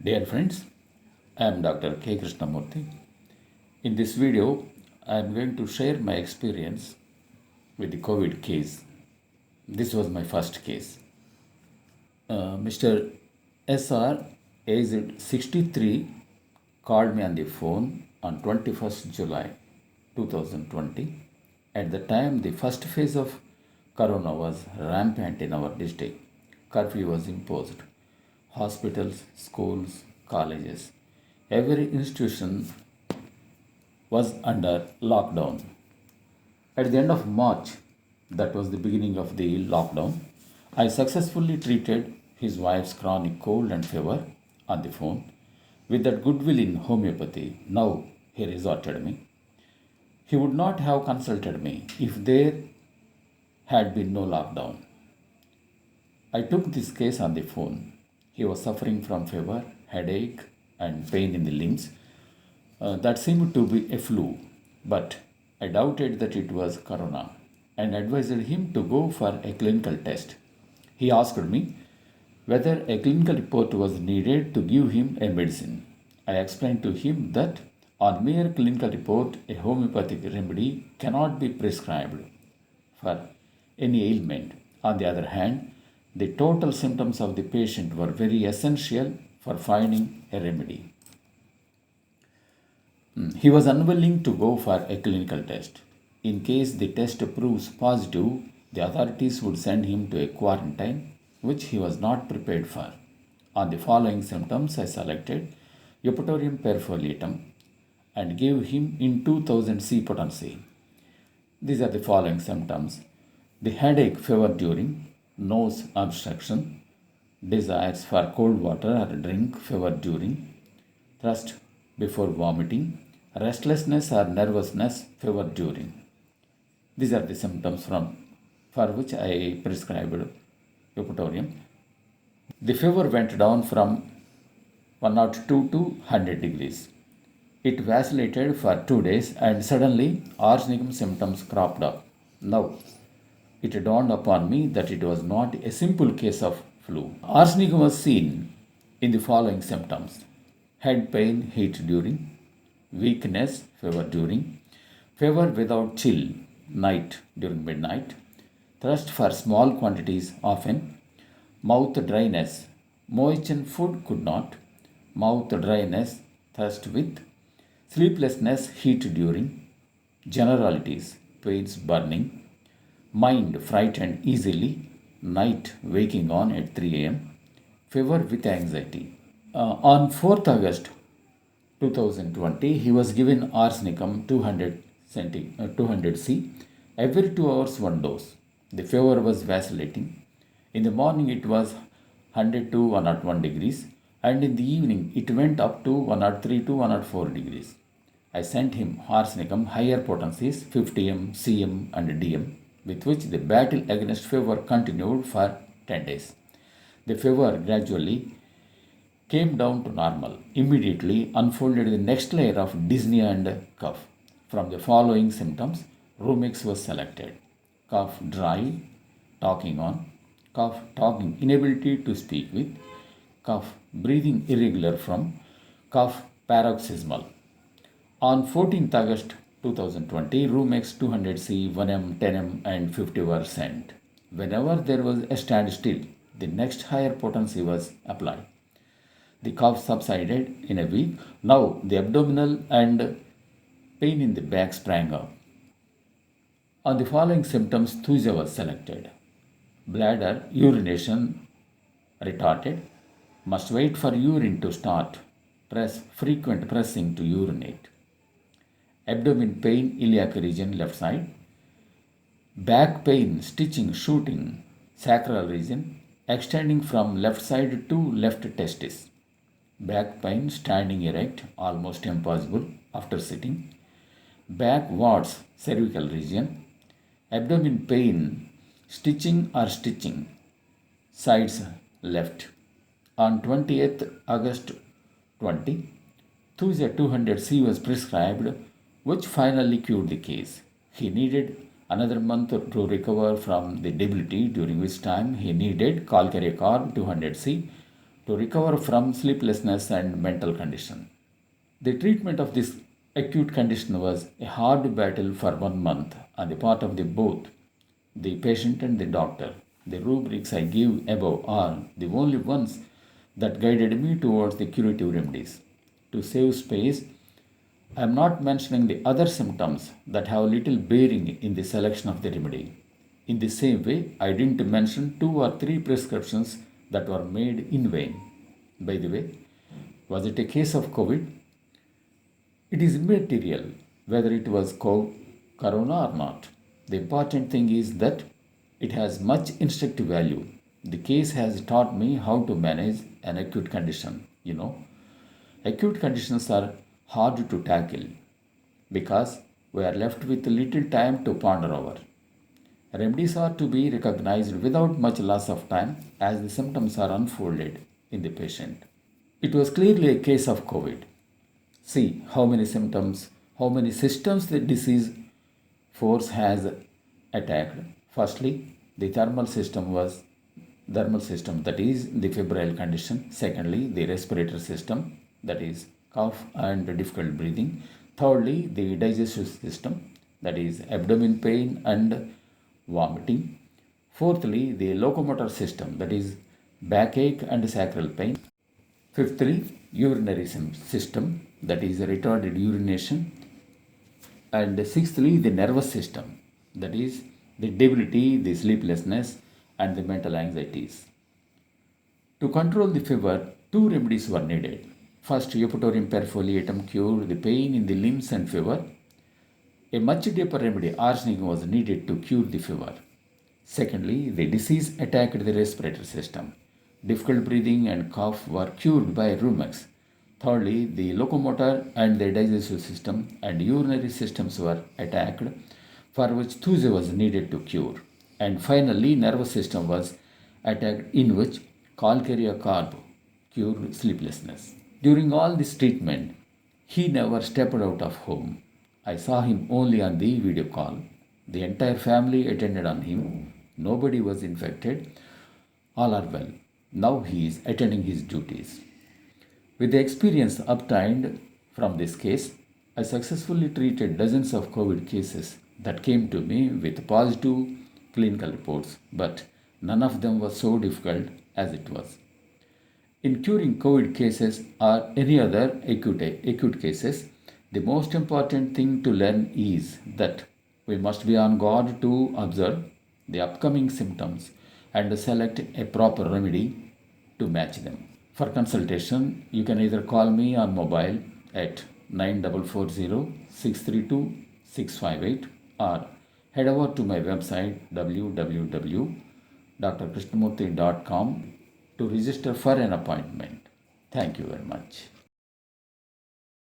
Dear friends, I am Dr. K. Krishnamurthy. In this video, I am going to share my experience with the COVID case. This was my first case. Mr. SR, aged 63, called me on the phone on 21st July 2020. At the time, the first phase of corona was rampant in our district. Curfew was imposed. Hospitals, schools, colleges, every institution was under lockdown. At the end of March, that was the beginning of the lockdown, I successfully treated his wife's chronic cold and fever on the phone. With that goodwill in homeopathy, now he resorted me. He would not have consulted me if there had been no lockdown. I took this case on the phone. He was suffering from fever, headache, and pain in the limbs. That seemed to be a flu, but I doubted that it was corona and advised him to go for a clinical test. He asked me whether a clinical report was needed to give him a medicine. I explained to him that on mere clinical report, a homeopathic remedy cannot be prescribed for any ailment. On the other hand, the total symptoms of the patient were very essential for finding a remedy. He was unwilling to go for a clinical test. In case the test proves positive, the authorities would send him to a quarantine, which he was not prepared for. On the following symptoms, I selected Eupatorium perfoliatum and gave him in 2000 C potency. These are the following symptoms: the headache, fever during, nose obstruction, desires for cold water or drink, fever during, thirst before vomiting, restlessness or nervousness, fever during. These are the symptoms for which I prescribed Eupatorium. The fever went down from 102 to 100 degrees. It vacillated for 2 days and suddenly arsenicum symptoms cropped up. Now, it dawned upon me that it was not a simple case of flu. Arsenicum was seen in the following symptoms: head pain, heat during, weakness, fever during, fever without chill, night during midnight, thirst for small quantities often, mouth dryness, moisten food could not, mouth dryness, thirst with, sleeplessness, heat during, generalities, pains burning, mind frightened easily, night waking on at 3 a.m., fever with anxiety. On 4th August 2020, he was given arsenicum 200 C every 2 hours, one dose. The fever was vacillating. In the morning, it was 100 to 101 degrees, and in the evening, it went up to 103 to 104 degrees. I sent him arsenicum higher potencies 50 m, cm, and dm, with which the battle against fever continued for 10 days. The fever gradually came down to normal. Immediately unfolded the next layer of dyspnea and cough. From the following symptoms, Rumex was selected: cough dry, talking on, cough talking inability to speak with, cough breathing irregular from, cough paroxysmal. On 14th August 2020, Rumex 200C, 1M, 10M, and 50 were sent. Whenever there was a standstill, the next higher potency was applied. The cough subsided in a week. Now the abdominal and pain in the back sprang up. On the following symptoms, Thuja was selected: bladder, urination retarded, must wait for urine to start, frequent pressing to urinate, abdomen pain, iliac region, left side, back pain, stitching, shooting, sacral region, extending from left side to left testis, back pain, standing erect, almost impossible after sitting, back warts, cervical region, abdomen pain, stitching or stitching, sides left. On 20th August 20, Thuja 200C was prescribed, which finally cured the case. He needed another month to recover from the debility, during which time he needed Calcarecarb 200C to recover from sleeplessness and mental condition. The treatment of this acute condition was a hard battle for 1 month on the part of the both the patient and the doctor. The rubrics I give above are the only ones that guided me towards the curative remedies. To save space, I am not mentioning the other symptoms that have little bearing in the selection of the remedy. In the same way, I didn't mention 2 or 3 prescriptions that were made in vain. By the way, was it a case of COVID? It is immaterial whether it was corona or not. The important thing is that it has much instructive value. The case has taught me how to manage an acute condition. Acute conditions are hard to tackle because we are left with little time to ponder over. Remedies are to be recognized without much loss of time as the symptoms are unfolded in the patient. It was clearly a case of COVID. See how many symptoms, how many systems the disease force has attacked. Firstly, the thermal system, that is the febrile condition. Secondly, the respiratory system, that is cough and difficult breathing. Thirdly, the digestive system, that is abdomen pain and vomiting. Fourthly, the locomotor system, that is backache and sacral pain. Fifthly, urinary system, that is retarded urination. And sixthly, the nervous system, that is the debility, the sleeplessness, and the mental anxieties. To control the fever, 2 remedies were needed. First, Eupatorim perfoliatum cured the pain in the limbs and fever. A much deeper remedy, arsenic, was needed to cure the fever. Secondly, the disease attacked the respiratory system. Difficult breathing and cough were cured by Rumex. Thirdly, the locomotor and the digestive system and urinary systems were attacked, for which Thuze was needed to cure. And finally, nervous system was attacked, in which Calcarea carb cured sleeplessness. During all this treatment, he never stepped out of home. I saw him only on the video call. The entire family attended on him. Nobody was infected. All are well. Now he is attending his duties. With the experience obtained from this case, I successfully treated dozens of COVID cases that came to me with positive clinical reports, but none of them was so difficult as it was. In curing COVID cases or any other acute cases, the most important thing to learn is that we must be on guard to observe the upcoming symptoms and select a proper remedy to match them. For consultation, you can either call me on mobile at 9440-632-658 or head over to my website www.drkrishnamurthy.com to register for an appointment. Thank you very much.